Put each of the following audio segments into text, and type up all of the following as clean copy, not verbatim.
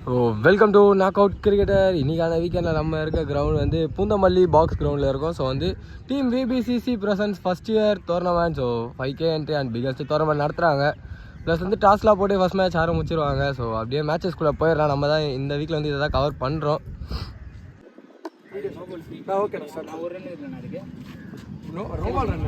Welcome to knock out cricketer. இன்றைக்கான வீக்கெண்டில் நம்ம இருக்க கிரவுண்ட் வந்து பூந்தமல்லி பாக்ஸ் கிரவுண்டில் இருக்கும். ஸோ வந்து team VBCC presence first year tournament. So 5K entry and biggest tournament நடத்துகிறாங்க. ப்ளஸ் வந்து டாஸ்லாம் போட்டு ஃபஸ்ட் மேட்ச் ஆரம்பிச்சிருவாங்க. ஸோ அப்படியே மேட்சஸ்குள்ளே போயிடலாம். நம்ம தான் இந்த வீக்கில் வந்து இதை தான் கவர் பண்ணுறோம். ஓகே சார், நான் ஒரு ரன் இருக்கேன். அதுக்கு ரொம்ப run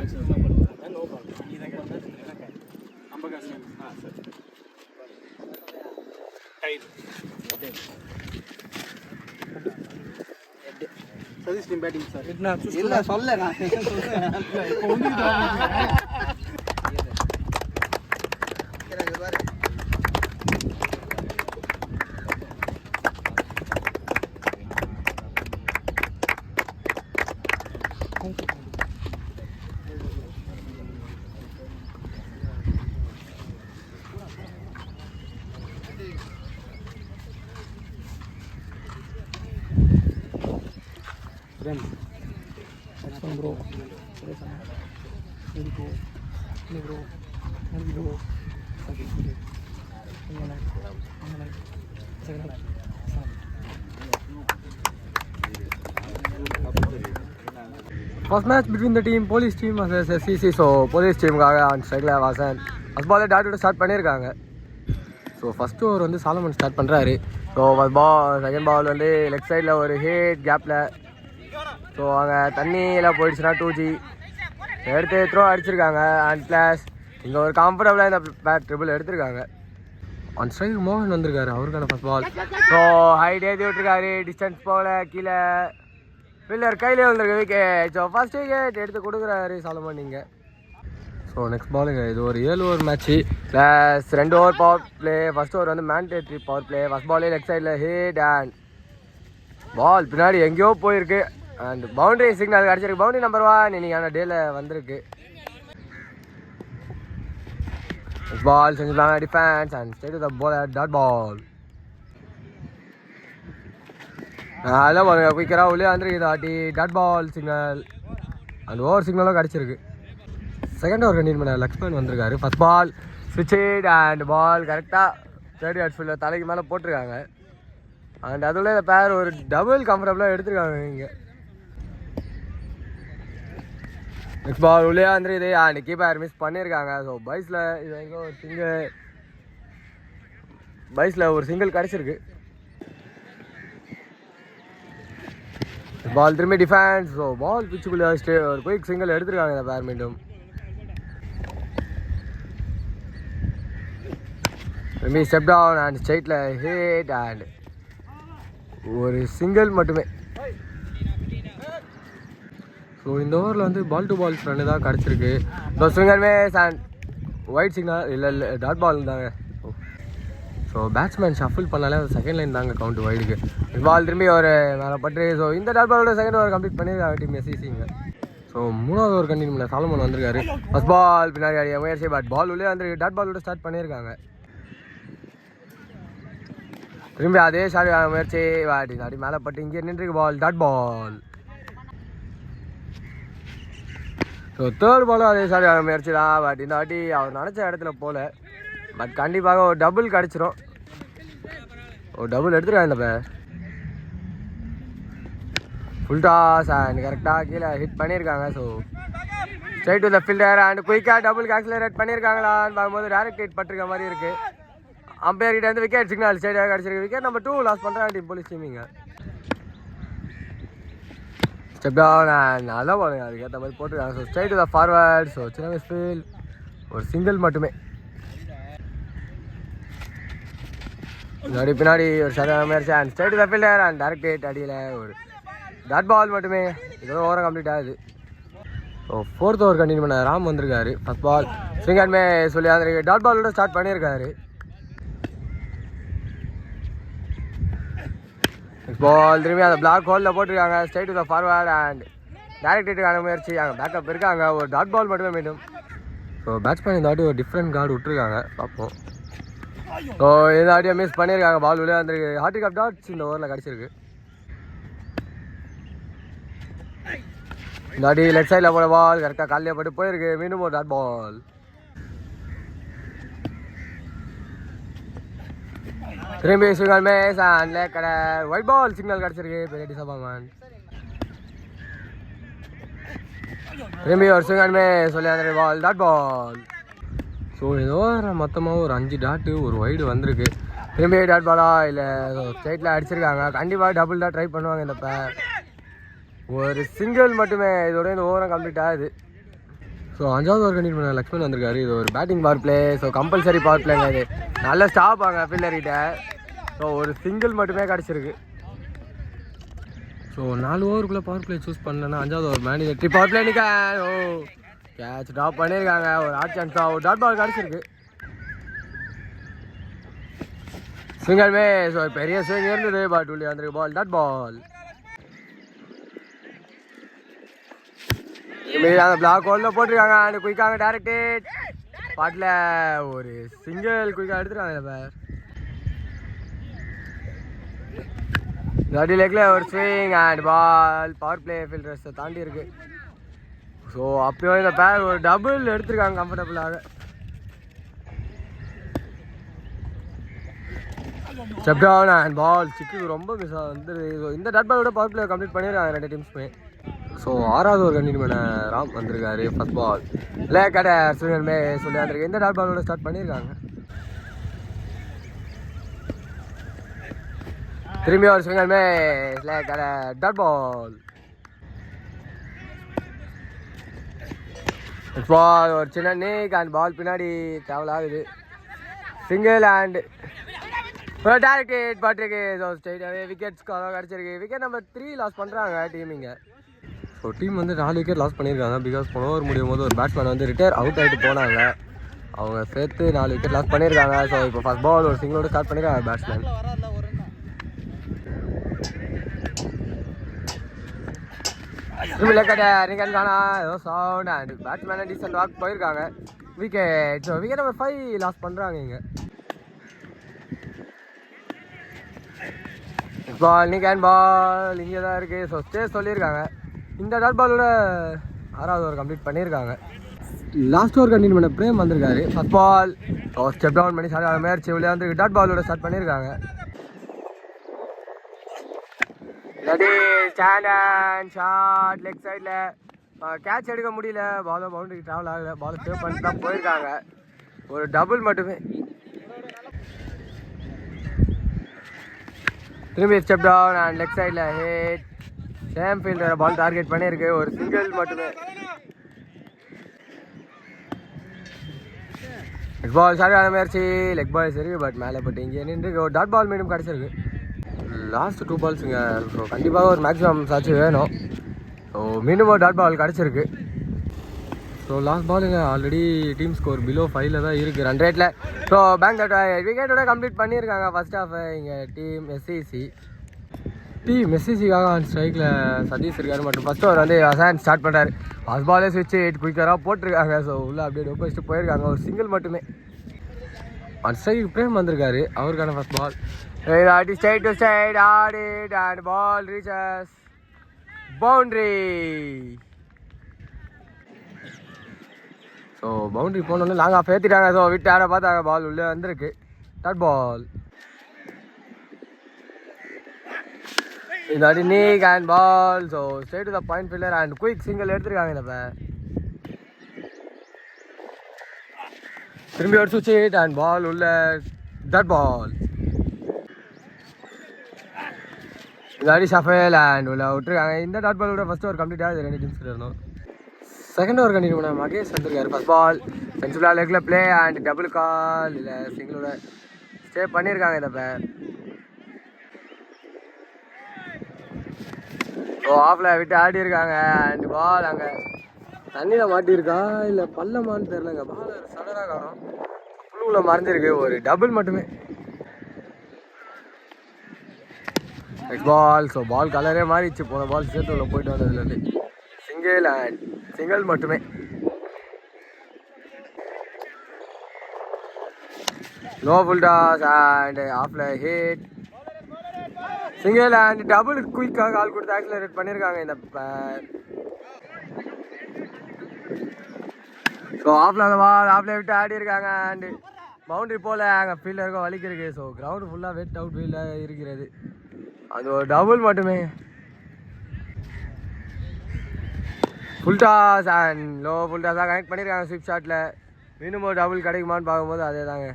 Satish team batting sir. இல்ல சொல்ல நான் bro. First match between the team police team versus SCC. So police team காக அந்த சைடில் வாசன் ஃபஸ்ட் பாலே டாட்டோட ஸ்டார்ட் பண்ணியிருக்காங்க. ஸோ ஃபஸ்ட் ஓவர் வந்து சாலமன் ஸ்டார்ட் பண்ணுறாரு. So first ball second ball வந்து லெஃப்ட் சைடில் ஒரு ஹேட் கேப்பில். ஸோ அங்கே தண்ணியில் போயிடுச்சுன்னா 2G எடுத்து த்ரோ அடிச்சிருக்காங்க. அண்ட் ப்ளஸ் இங்கே ஒரு கம்ஃபர்டபுளாக இந்த பேட் ட்ரிபிள் எடுத்திருக்காங்க. ஒன் ஸ்ட்ரைக் மோகன் வந்திருக்காரு, அவருக்கான ஃபஸ்ட் பால். ஸோ ஹைட் ஏற்றி விட்டுருக்காரு, டிஸ்டன்ஸ் போகல, கீழே பில்லர் கையிலே வந்திருக்கு விக்கெட். ஸோ ஃபஸ்ட் விக்கெட் எடுத்து கொடுக்குறாரு சாலமன் இங்கே. ஸோ நெக்ஸ்ட் பாலுங்க, இது ஒரு 7 over match plus 2 over power play. First over வந்து மேண்டேட்ரி பவர் பிளே. ஃபஸ்ட் பாலே லெஃப்ட் சைடில் ஹிட் அண்ட் பால் பின்னாடி எங்கேயோ போயிருக்கு. அண்ட் பவுண்டரி சிக்னல் கிடச்சிருக்கு. பவுண்டரி நம்பர் 1 இன்னைக்கான டேல வந்திருக்கு. பால் செஞ்சுருக்காங்க defence and straight the ball dot ball. அதெல்லாம் பாருங்க, குயிக்கராக உள்ளே வந்துருக்கு. தாட்டி dot ball signal and over சிக்னலும் கிடச்சிருக்கு. செகண்ட் ஓவர் கண்டினியூ பண்ண லக்ஷ்மன் வந்திருக்காரு. ஃபஸ்ட் பால் ஸ்விட்ச் ஹிட் அண்ட் பால் கரெக்டாக தேர்ட் அவுட் ஃபீல்டில் தலைக்கு மேலே போட்டிருக்காங்க. அண்ட் அதுக்குள்ளே இந்த பேர் ஒரு டபுள் கம்ஃபர்டபுளாக எடுத்துருக்காங்க இங்கே. நெக்ஸ்ட் பால் உள்ளே வந்துருக்குது அண்ட் கீப்பர் மிஸ் பண்ணியிருக்காங்க. ஸோ பைஸில் இது வரைக்கும் ஒரு சிங்கிள் கிடச்சிருக்கு. பால் திரும்பி டிஃபென்ஸ். ஸோ பால் பிச்சுக்குள்ளே ஒரு குயிக் சிங்கிள் எடுத்துருக்காங்க இந்த பேர் மீண்டும். திரும்பி ஸ்டெப் டவுன் அண்ட் ஸ்ட்ரைட்டில் ஹிட் அண்ட் ஒரு சிங்கிள் மட்டுமே. ஸோ இந்த ஓவரில் வந்து பால் டு பால்ஸ் ரன்னு தான் கிடச்சிருக்கு. ஸோ ஸ்விங்கர் மேஸ் அண்ட் ஒயிட் சிக்னல் இல்லை டாட் பால் தாங்க. ஸோ பேட்ஸ்மேன் ஷஃபில் பண்ணாலே செகண்ட் லைன் தாங்க கவுண்ட் வைடுக்கு. பால் திரும்பி ஒரு மேலே பட்டு. ஸோ இந்த டாட் பாலோட செகண்ட் ஓவர் கம்ப்ளீட் பண்ணியிருக்காங்க டீம் எஸ்சிசிங்க. ஸோ மூணாவது ஓவர் கண்டினியூ பண்ண சாலமன் வந்திருக்காரு. ஃபஸ்ட் பால் பின்னாடி அடிய முயற்சி, பட் பால் உள்ளே வந்துருக்கு. டாட் பாலோட ஸ்டார்ட் பண்ணியிருக்காங்க. திரும்பி அதே ஷாட் முயற்சி, அடி மேலே பட்டு இங்கே நின்றுருக்கு. Ball dot ball. So third பாலும் அதே ஷாட் முயற்சி தான், பட் இந்த வாட்டி அவர் நினச்ச இடத்துல போகல. பட் கண்டிப்பாக ஒரு டபுள் கிடச்சிரும். ஒரு டபுள் எடுத்துருக்காங்க இந்த பேர். ஃபுல் டாஸ் அண்ட் கரெக்டாக கீழே ஹிட் பண்ணியிருக்காங்க. So straight to the fielder and குயிக்காக டபுள் ஆக்சிலரேட் பண்ணியிருக்காங்களான்னு பார்க்கும்போது டேரக்ட் ஹிட் பட்டிருக்க மாதிரி இருக்குது. அம்பையர் கிட்ட வந்து விக்கெட் சிக்னல் ஸ்ட்ரைட்டாக கிடச்சிருக்கு. விக்கெட் நம்பர் 2 லாஸ் பண்ணுறாங்க டீம் போலீஸ் டீமிங்க. ஸ்டெப் டவுன் அண்ட் நல்லா போடுங்க, அதுக்கேற்ற மாதிரி போட்டுருக்காங்க. So straight to the forward. So சின்ன ஃபீல் ஒரு சிங்கிள் மட்டுமே. பின்னாடி ஒரு சரியான முயற்சி and straight to the fielder and direct hit அடியில் ஒரு டாட் பால் மட்டுமே. இதோட ஓவரம் கம்ப்ளீட் ஆகுது. ஸோ ஃபோர்த் ஓவர் கண்டினியூ பண்ண ராம் வந்திருக்காரு. First ball swing and miss சொல்லி வந்துருக்கு. டாட் பாலோட ஸ்டார்ட் பண்ணியிருக்காரு. பால் திரும்பி அந்த பிளாக் ஹோலில் போட்டிருக்காங்க. Straight to the forward and direct ஹிட்டுக்கான முயற்சி. அங்கே பேக்கப் இருக்காங்க. ஒரு டாட் பால் மட்டுமே மீண்டும். ஸோ பேட்ஸ்மேன் இந்த வாட்டி ஒரு டிஃப்ரெண்ட் கார்டு விட்டுருக்காங்க, பார்ப்போம். ஸோ இந்த வாட்டியை மிஸ் பண்ணியிருக்காங்க. பால் உள்ளே வந்துருக்கு. ஹார்டி கப் டாட்ஸ் இந்த ஓவரில் கிடச்சிருக்கு. இந்த வாட்டி லெஃப்ட் சைடில் போன பால் கரெக்டாக காலையே போட்டு போயிருக்கு. மீண்டும் ஒரு டாட் பால். திரும்பி சிங்கிள் மேஸ் அண்ட் லேக் கடை ஒயிட் பால் சிக்னல் கிடச்சிருக்கு பெரிய டிசப்பாயின்மெண்ட். திரும்பி ஒரு சிங்கிள் மேஸ் சொல்லி அந்த பால் டாட் பால். ஸோ ஏதோ மொத்தமாக ஒரு 5 டாட்டு ஒரு வைடு வந்திருக்கு. திரும்பி டாட் பாலா இல்லை ஸ்ட்ரைட்டில் அடிச்சிருக்காங்க. கண்டிப்பாக டபுள் தான் ட்ரை பண்ணுவாங்க இந்த பேர். ஒரு சிங்கிள் மட்டுமே இதோட இந்த ஓவரம் கம்ப்ளீட் ஆகுது. ஸோ 5வது ஓவர் கண்டினியூ பண்ண லக்ஷ்மண் வந்திருக்காரு. இது ஒரு batting power play. So compulsory power பிளேங்க இது. நல்ல ஸ்டாப் ஆங்க ஃபீல்டர்கிட்ட. ஸோ ஒரு சிங்கிள் மட்டுமே கிடச்சிருக்கு. ஸோ 4 ஓவருக்குள்ளே பவர் பிளே சூஸ் பண்ணலன்னா 5வது ஓவர் மேனேஜர் பவர் பிளே நிற்க. ஓ கேட்ச் ட்ராப் பண்ணியிருக்காங்க. ஒரு ஹாட் சான்ஸ் ஒரு டாட் பால் கிடச்சிருக்கு. ஸ்விங்கருமே ஸோ பெரிய ஸ்விங் இருந்தது. பட் உள்ளே வந்துருக்கு பால் டாட் பால். அந்த பிளாக் ஹோல்ல போட்டிருக்காங்க. அந்த குயிக்காக டேரக்டட் பாட்டில் ஒரு சிங்கிள் குயிக்காக எடுத்துருக்காங்க பேர். தேர்ட்டி லெக்கில் ஒரு swing and ball power play ஃபீல்டர்ஸை தாண்டி இருக்கு. ஸோ அப்பயும் இந்த பேர் ஒரு டபுள் எடுத்திருக்காங்க கம்ஃபர்டபுளாக. ஸ்டெப் டவுன் அண்ட் பால் சிக்கு ரொம்ப மிஸ் வந்துடுது. ஸோ இந்த டாட் பாலோட பவர் பிளே கம்ப்ளீட் பண்ணிடுறாங்க 2 டீம்ஸுமே. ஸோ 6வது ஓவர் கண்டினியூ பண்ண ராம் வந்திருக்காரு. ஃபர்ஸ்ட் பால் லே கடை சுனில் மே சொல்லி வந்திருக்கு. இந்த டாட் பாலோட ஸ்டார்ட் பண்ணியிருக்காங்க. திரும்பி ஒரு சுனில் மே லே கடை டாட் பால். பால் ஒரு சின்ன நீக் அண்ட் பால் பின்னாடி ட்ராவல் ஆகுது. சிங்கிள் அண்ட் ஒரு டேரக்ட் பட்டிருக்கு. ஸோ ஸ்ட்ரைட்டாகவே விக்கெட்ஸ்க்காக கிடச்சிருக்கு. விக்கெட் நம்பர் 3 லாஸ் பண்ணுறாங்க டீம் இங்கே. ஸோ டீம் வந்து 4 விக்கெட் லாஸ் பண்ணியிருக்காங்க. பிகாஸ் போன ஓவர் முடியும் போது ஒரு பேட்ஸ்மேன் வந்து ரிட்டையர் அவுட் ஆகிட்டு போனாங்க. அவங்க சேர்த்து 4 விக்கெட் லாஸ் பண்ணியிருக்காங்க. ஸோ இப்போ ஃபர்ஸ்ட் பால் ஒரு சிங்கிளோட ஸ்டார்ட் பண்ணியிருக்காங்க batsman. Sound and batsman decent walk போயிருக்காங்க. Wicket. So wicket number 5 loss பண்ணுறாங்க இங்கே. பால் நீ கேன் பால் இங்கே தான் இருக்குது. ஸோ ஸ்டே சொல்லியிருக்காங்க. இந்த டாட் பாலோட 6வது ஓவர் கம்ப்ளீட் பண்ணியிருக்காங்க. லாஸ்ட் ஓவர் கண்டினியூ பண்ண பிரேம் வந்திருக்காரு. ஃபர்ஸ்ட் பால் ஸ்டெப் டவுன் பண்ணி ஸ்டார்ட் முயற்சி உள்ளே வந்து டாட் பாலோட ஸ்டார்ட் பண்ணியிருக்காங்க. ஸ்டாண்ட் அண்ட் ஷாட் லெக் சைடில் கேட்ச் எடுக்க முடியல. பாலும் பவுண்டரிக்கு ட்ராவல் ஆகலை. பால் சேவ் பண்ணிட்டு தான் போயிருக்காங்க. ஒரு டபுள் மட்டுமே. திரும்பி ஸ்டெப் டவுன் அண்ட் லெக் சைடில் ஹிட். சேம் ஃபீல்டரை பால் டார்கெட் பண்ணியிருக்கு. ஒரு சிங்கிள் மட்டுமே. லெக் பால் சரியான முயற்சி. லெக் பால் சரி பட் மேலே பட்டு இங்கே நின்று ஒரு டாட் பால் மீண்டும் கிடச்சிருக்கு. லாஸ்ட் 2 பால்ஸுங்க. ஸோ கண்டிப்பாக ஒரு மேக்ஸிமம் சாச்சு வேணும். ஸோ மீண்டும் ஒரு டாட் பால் கிடச்சிருக்கு. ஸோ லாஸ்ட் பாலுங்க ஆல்ரெடி டீம் ஸ்கோர் பிலோ 5ல் தான் இருக்குது ரன் ரேட்டில். ஸோ பேங்க் விக்கெட்டோட கம்ப்ளீட் பண்ணியிருக்காங்க ஃபர்ஸ்ட் ஹாஃப். இங்கே டீம் எஸ்சிசிக்காக ஆன் ஸ்ட்ரைக்கில் சதீஷ் இருக்காரு. மற்றும் ஃபர்ஸ்ட் ஓவர் வந்து அசான் ஸ்டார்ட் பண்ணுறாரு. ஃபர்ஸ்ட் பாலே ஸ்விட்ச் குயிக்கராக போட்டிருக்காங்க. ஸோ உள்ளே அப்படியே டொப் வச்சுட்டு போயிருக்காங்க. ஒரு சிங்கிள் மட்டுமே. ஆன் ஸ்ட்ரைக்கு பிரேம் வந்திருக்காரு. அவருக்கான first ball straight to straight added and ball reaches boundary. So boundary போனோன்னு லாங்காக ஏற்றிட்டாங்க. ஸோ விட்டு ஆட பார்த்தாங்க. பால் உள்ளே வந்திருக்கு. Dot ball. இந்த அடி நீக் and ball. So straight to the point fielder and quick single எடுத்துருக்காங்க. இந்த திரும்பி ஒரு சுவிட்ச் ஹிட் அண்ட் பால் உள்ள டாட் பால். இந்த அடி ஷஃபேல் அண்ட் உள்ள விட்டுருக்காங்க. இந்த டாட் பாலோட ஃபர்ஸ்ட் ஓவர் கம்ப்ளீட் ஆகுது 2 டீம்ஸ்க்கு இருந்தோம். செகண்ட் ஓவர் கண்டினியூ பண்ண மகேஷ் வந்திருக்காரு. ஃபர்ஸ்ட் பால் சென்சிபிளா லெக்கில் பிளே அண்ட் டபுள் கால் இல்லை சிங்கிளோட ஸ்டே பண்ணியிருக்காங்க. இந்த பேர் ஆஃப்ல விட்டு ஆடி இருக்காங்க. அண்ட் பால் அங்கே தண்ணியில் மாட்டியிருக்கா இல்லை பள்ளமான்னு தெரிலங்க. பால் சடனாக காணும். புழுவுல மறைஞ்சிருக்கு. ஒரு டபுள் மட்டுமே. நெக்ஸ்ட் பால். ஸோ பால் கலரே மாறிடுச்சு. போன பால் சேர்த்துல போயிட்டு வந்ததுலேருந்து சிங்கிள் அண்ட் சிங்கிள் மட்டுமே. நோ ஃபுல் டாஸ் அண்ட் ஆஃப்ல ஹிட் சிங்கிள் அண்ட் டபுள் குயிக்காக கால் கொடுத்து ஆக்சிலரேட் பண்ணியிருக்காங்க. இந்த ஸோ ஆஃப்ல அந்த பால் ஆஃப்ல விட்டு ஆடி இருக்காங்க. அண்டு பவுண்டரி போல் அங்கே ஃபீல்டருக்கும் வலிக்கிறது. ஸோ கிரவுண்டு ஃபுல்லாக வெட் அவுட் ஃபீல்டாக இருக்கிறது. அது ஒரு டபுள் மட்டுமே. Full toss and low full டாஸாக கனெக்ட் பண்ணியிருக்காங்க ஸ்விப் ஷாட்டில். மீண்டும் ஒரு டபுள் கிடைக்குமான்னு பார்க்கும்போது அதே தாங்க.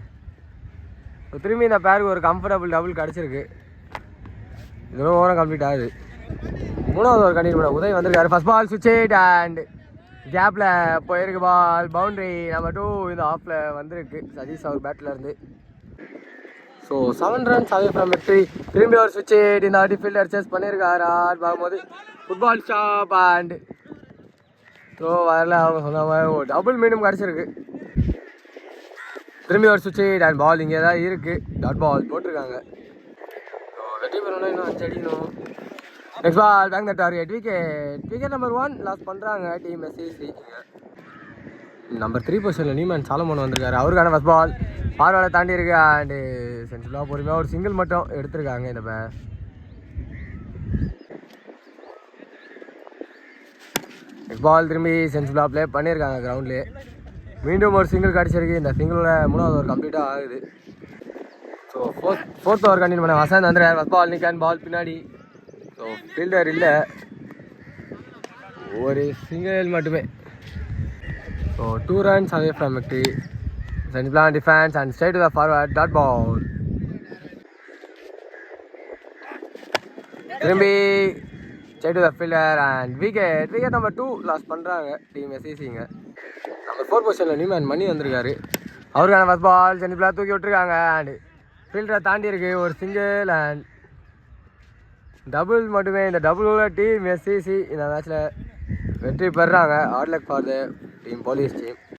ஸோ திரும்பி இந்த பேருக்கு ஒரு கம்ஃபர்டபுள் டபுள் கிடச்சிருக்கு. இதுவும் ஓரம் கம்ப்ளீட் ஆகுது. மூணாவது ஒரு கண்டினியூ பண்ண உதய் வந்திருக்காரு. ஃபர்ஸ்ட் பால் சுவிட்ச் ஹிட் அண்ட் கேப்பில் போயிருக்கு பால். பவுண்ட்ரி நம்பர் 2 இந்த ஆஃபில் வந்திருக்கு சதீஷ் அவர் பேட்டிலேருந்து. So 7 runs away from victory. திரும்பி ஒரு சுவிட்ச் ஹிட் இந்த வாட்டி ஃபீல்டர் சேஸ் பண்ணியிருக்காரு. பார்க்கும்போது ஃபுட்பால் ஸ்டாப் அண்ட் ஸோ வரல. அவங்க சொன்ன மாதிரி ஒரு டபுள் மீண்டும் கிடச்சிருக்கு. திரும்பி ஒரு சுவிட்ச் ஹிட் அண்ட் பால் இங்கே தான் இருக்குது. டாட் பால் போட்டிருக்காங்க. வெற்றி பெறணும், இன்னும் 5 அடிக்கணும். Next ball back the target. Wicket number 1 loss பண்ணுறாங்க டீம் எஸ்சிசி. நம்பர் 3 பொசிஷனில் நீமன் சாலமோன் வந்திருக்காரு. அவருக்கான ஃபர்ஸ்ட் பால் பார்வாலை தாண்டி இருக்கு அண்டு சென்சுலாக பொறுமையாக ஒரு சிங்கிள் மட்டும் எடுத்திருக்காங்க. இந்த நெக்ஸ்ட் பால் திரும்பி சென்சுலாக ப்ளே பண்ணியிருக்காங்க கிரவுண்ட்லேயே. மீண்டும் ஒரு சிங்கிள் கிடச்சிருக்கு. இந்த சிங்கிளோட 3வது ஓவர் கம்ப்ளீட்டாக ஆகுது. ஸோ ஃபோர்த் ஓவர் கண்டினியூ பண்ண வசந்த் வந்துருக்காரு. ஃபர்ஸ்ட் பால் நிற்கான் பால் பின்னாடி. ஸோ ஃபீல்டர் இல்லை, ஒரு சிங்கிள் மட்டுமே. So 2 runs away from victory. Senjula defense and straight to the forward. Dot ball. திரும்பி straight to the fielder and wicket. Wicket number 2 loss பண்ணுறாங்க team எஸ்சிசிங்க. Number 4 பொசிஷனில் Newman மணி வந்திருக்காரு. அவருக்கான first பால் சென்ஜிப்லா தூக்கி விட்டுருக்காங்க அண்ட் ஃபீல்டரை தாண்டி இருக்கு. ஒரு சிங்கிள் அண்ட் டபுள் மட்டுமே. இந்த டபுளோட டீம் எஸ்சிசி இந்த மேட்ச்சில் வெற்றி பெறுறாங்க. All luck for the team police team.